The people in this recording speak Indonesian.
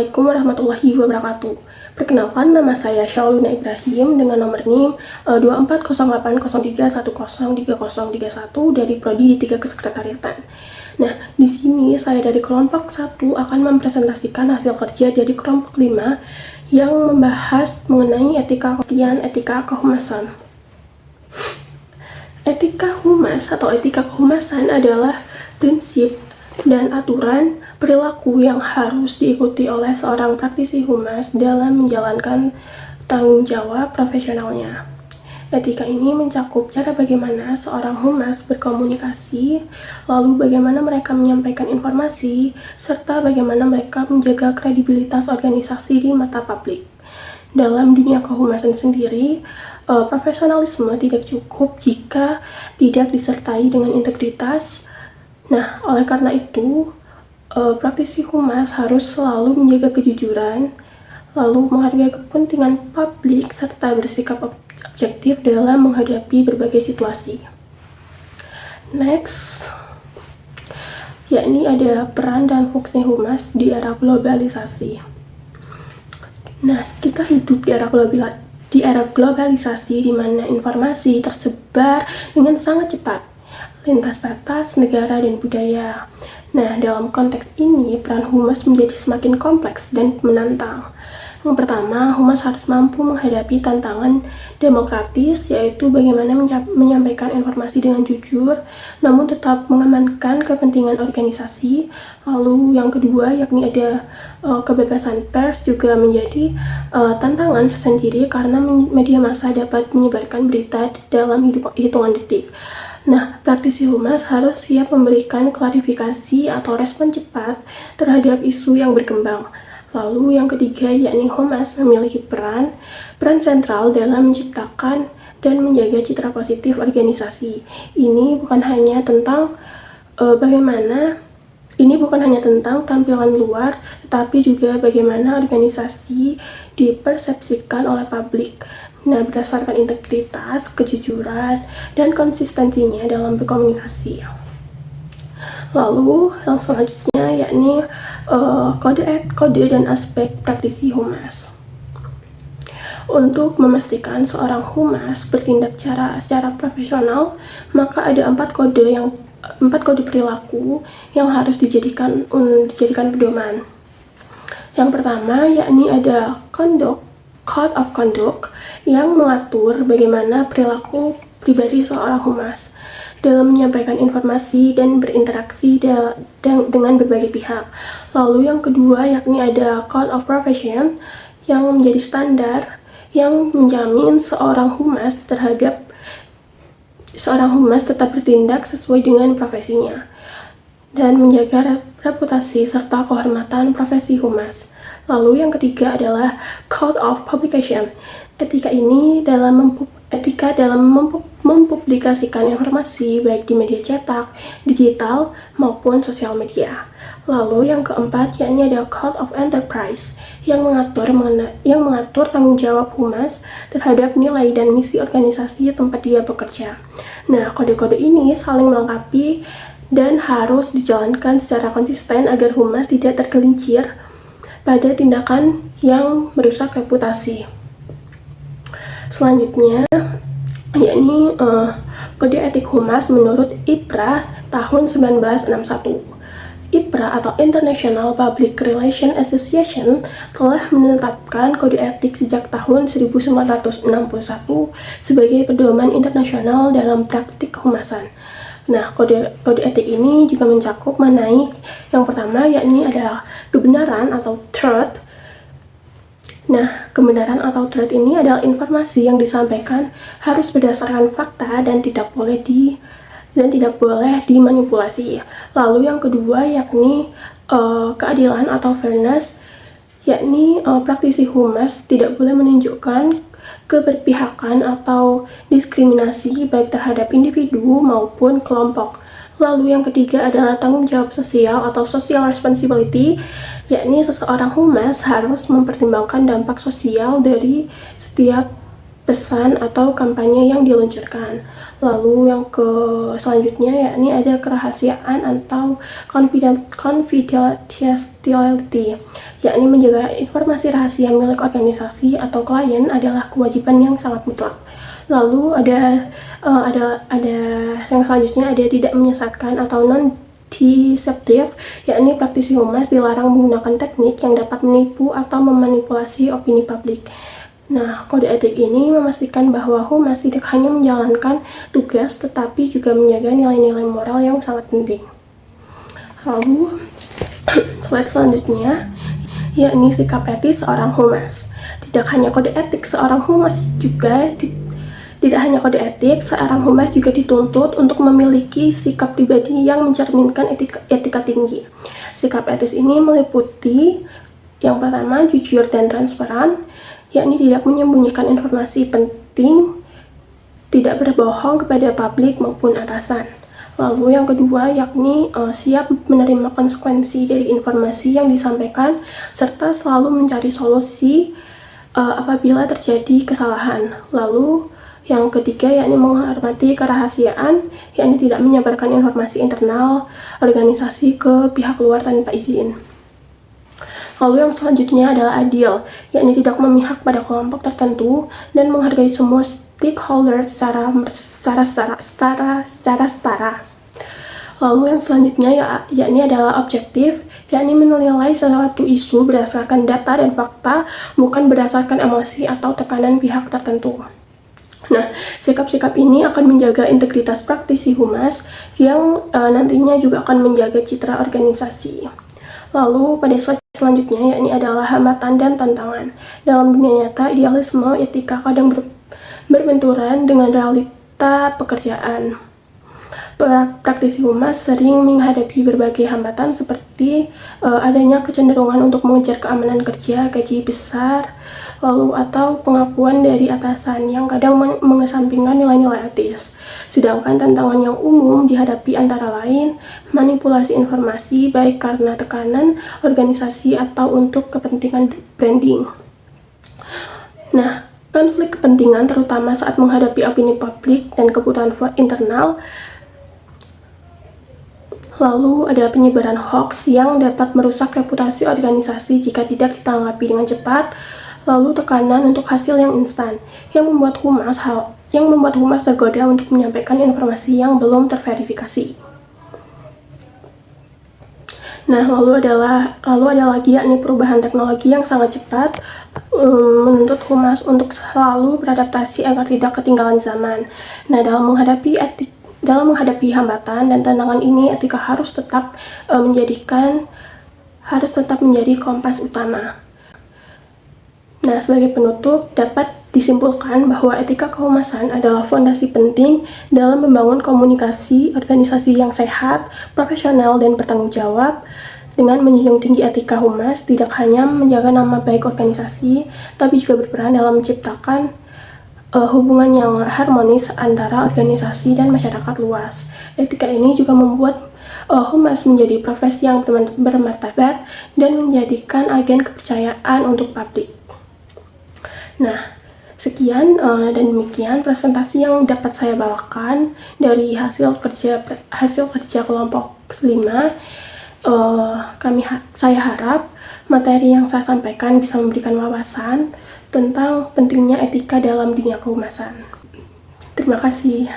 Assalamualaikum warahmatullahi wabarakatuh. Perkenalkan, nama saya Syauluna Ibrahim dengan nomor NIM 240803103031 dari Prodi D3 Kesekretariatan. Nah, di sini saya dari kelompok 1 akan mempresentasikan hasil kerja dari kelompok 5 yang membahas mengenai etika kehumasan. Etika humas atau etika kehumasan adalah prinsip dan aturan perilaku yang harus diikuti oleh seorang praktisi humas dalam menjalankan tanggung jawab profesionalnya. Etika ini mencakup cara bagaimana seorang humas berkomunikasi, lalu bagaimana mereka menyampaikan informasi, serta bagaimana mereka menjaga kredibilitas organisasi di mata publik. Dalam dunia kehumasan sendiri, profesionalisme tidak cukup jika tidak disertai dengan integritas. Nah, oleh karena itu, praktisi humas harus selalu menjaga kejujuran, lalu menghargai kepentingan publik, serta bersikap objektif dalam menghadapi berbagai situasi. Next, yakni ada peran dan fungsi humas di era globalisasi. Nah, kita hidup di era globalisasi di mana informasi tersebar dengan sangat cepat, lintas batas negara dan budaya. Nah, dalam konteks ini, peran humas menjadi semakin kompleks dan menantang. Yang pertama, humas harus mampu menghadapi tantangan demokratis, yaitu bagaimana menyampaikan informasi dengan jujur, namun tetap mengamankan kepentingan organisasi. Lalu yang kedua, yakni ada kebebasan pers juga menjadi tantangan tersendiri karena media massa dapat menyebarkan berita dalam hitungan detik. Nah, praktisi humas harus siap memberikan klarifikasi atau respon cepat terhadap isu yang berkembang. Lalu yang ketiga, yakni humas memiliki peran sentral dalam menciptakan dan menjaga citra positif organisasi. Ini bukan hanya tentang tampilan luar, tetapi juga bagaimana organisasi dipersepsikan oleh publik. Nah, berdasarkan integritas, kejujuran, dan konsistensinya dalam berkomunikasi. Lalu yang selanjutnya yakni kode dan aspek praktisi humas. Untuk memastikan seorang humas bertindak secara profesional, maka ada 4 kode perilaku yang harus dijadikan pedoman. Yang pertama yakni ada Code of Conduct yang mengatur bagaimana perilaku pribadi seorang humas dalam menyampaikan informasi dan berinteraksi dengan berbagai pihak. Lalu yang kedua yakni ada Code of Profession yang menjadi standar yang menjamin seorang humas tetap bertindak sesuai dengan profesinya dan menjaga reputasi serta kehormatan profesi humas. Lalu yang ketiga adalah Code of Publication. Etika dalam mempublikasikan informasi baik di media cetak, digital, maupun sosial media. Lalu yang keempat yakni ada Code of Enterprise yang mengatur tanggung jawab humas terhadap nilai dan misi organisasi tempat dia bekerja. Nah, kode-kode ini saling melengkapi dan harus dijalankan secara konsisten agar humas tidak tergelincir pada tindakan yang merusak reputasi. Selanjutnya, yakni Kode Etik Humas menurut IPRA tahun 1961. IPRA atau International Public Relations Association telah menetapkan kode etik sejak tahun 1961 sebagai pedoman internasional dalam praktik kehumasan. Nah, kode etik ini juga mencakup mengenai yang pertama yakni ada kebenaran atau truth. Nah, kebenaran atau truth ini adalah informasi yang disampaikan harus berdasarkan fakta dan tidak boleh dimanipulasi. Lalu yang kedua yakni keadilan atau fairness, yakni praktisi humas tidak boleh menunjukkan keberpihakan atau diskriminasi baik terhadap individu maupun kelompok. Lalu yang ketiga adalah tanggung jawab sosial atau social responsibility, yakni seseorang humas harus mempertimbangkan dampak sosial dari setiap pesan atau kampanye yang diluncurkan. Lalu yang selanjutnya yakni ada kerahasiaan atau confidentiality, yakni menjaga informasi rahasia milik organisasi atau klien adalah kewajiban yang sangat mutlak. Lalu ada yang selanjutnya ada tidak menyesatkan atau non-deceptive, yakni praktisi humas dilarang menggunakan teknik yang dapat menipu atau memanipulasi opini publik. Nah, kode etik ini memastikan bahwa humas tidak hanya menjalankan tugas, tetapi juga menjaga nilai-nilai moral yang sangat penting. Lalu, slide selanjutnya, yakni sikap etis seorang humas. Tidak hanya kode etik seorang humas seorang humas juga dituntut untuk memiliki sikap pribadi yang mencerminkan etika tinggi. Sikap etis ini meliputi yang pertama, jujur dan transparan, yakni tidak menyembunyikan informasi penting, tidak berbohong kepada publik maupun atasan. Lalu yang kedua, yakni siap menerima konsekuensi dari informasi yang disampaikan, serta selalu mencari solusi apabila terjadi kesalahan. Lalu yang ketiga, yakni menghormati kerahasiaan, yakni tidak menyebarkan informasi internal organisasi ke pihak luar tanpa izin. Lalu yang selanjutnya adalah adil, yakni tidak memihak pada kelompok tertentu dan menghargai semua stakeholder secara setara. Lalu yang selanjutnya yakni adalah objektif, yakni menilai suatu isu berdasarkan data dan fakta, bukan berdasarkan emosi atau tekanan pihak tertentu. Nah, sikap-sikap ini akan menjaga integritas praktisi humas yang nantinya juga akan menjaga citra organisasi. Lalu pada slide selanjutnya yakni adalah hambatan dan tantangan. Dalam dunia nyata, idealisme etika kadang berbenturan dengan realita pekerjaan. Praktisi humas sering menghadapi berbagai hambatan seperti adanya kecenderungan untuk mengejar keamanan kerja, gaji besar, lalu atau pengakuan dari atasan yang kadang mengesampingkan nilai-nilai etis. Sedangkan tantangan yang umum dihadapi antara lain manipulasi informasi baik karena tekanan organisasi atau untuk kepentingan branding. Nah, konflik kepentingan terutama saat menghadapi opini publik dan kebutuhan internal. Lalu ada penyebaran hoax yang dapat merusak reputasi organisasi jika tidak ditanggapi dengan cepat. Lalu tekanan untuk hasil yang instan yang membuat humas tergoda untuk menyampaikan informasi yang belum terverifikasi. Nah, lalu ada lagi yakni perubahan teknologi yang sangat cepat menuntut humas untuk selalu beradaptasi agar tidak ketinggalan zaman. Nah, dalam menghadapi hambatan dan tantangan ini, etika harus tetap menjadi kompas utama. Nah, sebagai penutup, dapat disimpulkan bahwa etika kehumasan adalah fondasi penting dalam membangun komunikasi organisasi yang sehat, profesional, dan bertanggung jawab. Dengan menjunjung tinggi etika, humas tidak hanya menjaga nama baik organisasi, tapi juga berperan dalam menciptakan hubungan yang harmonis antara organisasi dan masyarakat luas. Etika ini juga membuat humas menjadi profesi yang bermartabat dan menjadikan agen kepercayaan untuk publik. Nah, sekian dan demikian presentasi yang dapat saya bawakan dari hasil kerja kelompok 5. Saya harap materi yang saya sampaikan bisa memberikan wawasan tentang pentingnya etika dalam dunia kehumasan. Terima kasih.